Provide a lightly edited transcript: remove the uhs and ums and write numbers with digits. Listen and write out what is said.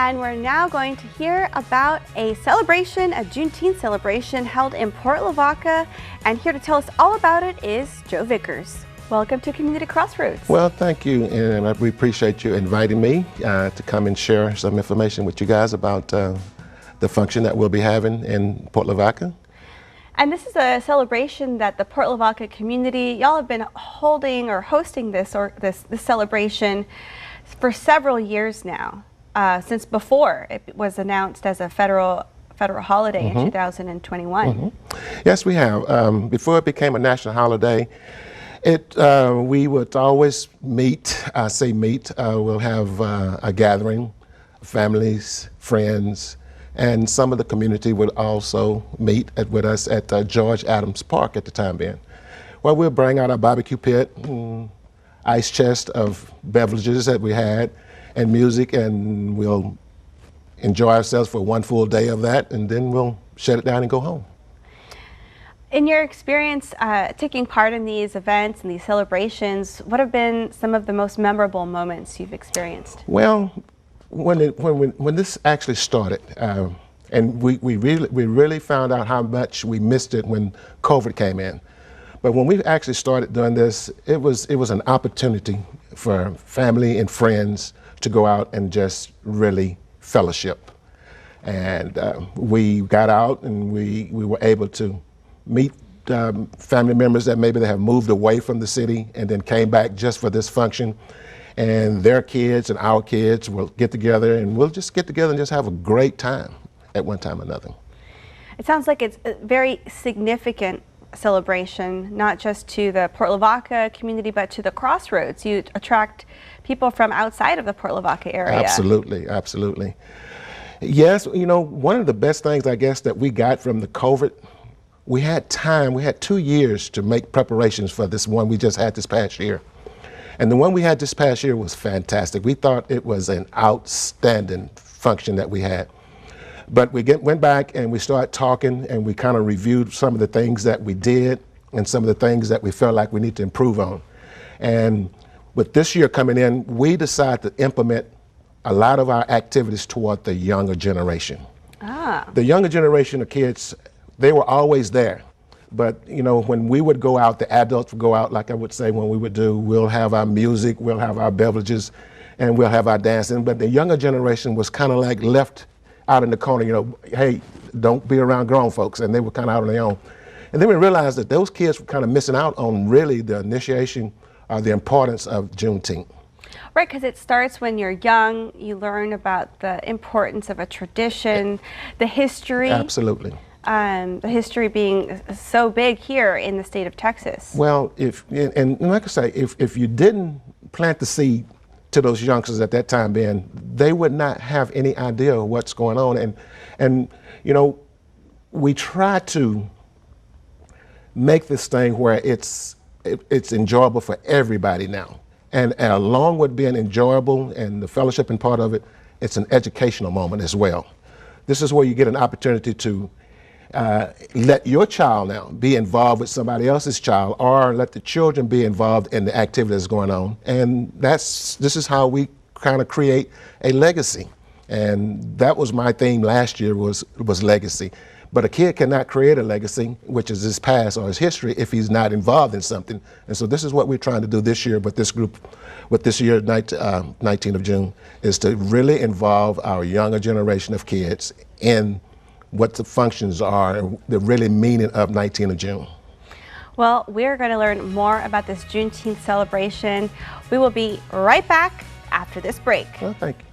And we're now going to hear about a celebration, a Juneteenth celebration held in Port Lavaca. And here to tell us all about it is Joe Vickers. Welcome to Community Crossroads. Well, thank you, and we appreciate you inviting me to come and share some information with you guys about the function that we'll be having in Port Lavaca. And this is a celebration that the Port Lavaca community, y'all have been holding or hosting this celebration for several years now, since before it was announced as a federal holiday in 2021. Yes, we have. Before it became a national holiday, we would always meet. I say meet. We'll have a gathering, families, friends, and some of the community would also meet with us at George Adams Park at the time being. Well, we'll bring out our barbecue pit, ice chest of beverages that we had, and music, and we'll enjoy ourselves for one full day of that, and then we'll shut it down and go home. In your experience taking part in these events and these celebrations, what have been some of the most memorable moments you've experienced? Well, when this actually started, and we really found out how much we missed it when COVID came in. But when we actually started doing this, it was an opportunity for family and friends to go out and just really fellowship. And we got out and we were able to meet family members that maybe they have moved away from the city and then came back just for this function. And their kids and our kids will get together, and we'll just get together and just have a great time at one time or another. It sounds like it's a very significant celebration, not just to the Port Lavaca community, but to the Crossroads. You attract people from outside of the Port Lavaca area. Absolutely, absolutely. Yes, you know, one of the best things I guess that we got from the COVID, we had time, we had 2 years to make preparations for this one we just had this past year. And the one we had this past year was fantastic. We thought it was an outstanding function that we had. But we went back and we started talking, and we kind of reviewed some of the things that we did and some of the things that we felt like we need to improve on. And with this year coming in, we decided to implement a lot of our activities toward the younger generation. The younger generation of kids, they were always there. But, you know, when we would go out, the adults would go out, like I would say when we would do, we'll have our music, we'll have our beverages, and we'll have our dancing. But the younger generation was kind of like left out in the corner, you know, hey, don't be around grown folks. And they were kind of out on their own. And then we realized that those kids were kind of missing out on really the initiation or the importance of Juneteenth. Right, because it starts when you're young. You learn about the importance of a tradition, the history. Absolutely. The history being so big here in the state of Texas. Well, and like I say, if you didn't plant the seed to those youngsters at that time, then they would not have any idea of what's going on. And you know, we try to make this thing where it's enjoyable for everybody now. And along with being enjoyable and the fellowship and part of it, it's an educational moment as well. This is where you get an opportunity to let your child now be involved with somebody else's child, or let the children be involved in the activity that's going on. And this is how we kind of create a legacy. And that was my theme last year, was legacy. But a kid cannot create a legacy, which is his past or his history, if he's not involved in something. And so this is what we're trying to do this year with this group, with this year, 19th of June, is to really involve our younger generation of kids in what the functions are and the really meaning of 19th of June. Well, we're going to learn more about this Juneteenth celebration. We will be right back after this break. Well, thank you.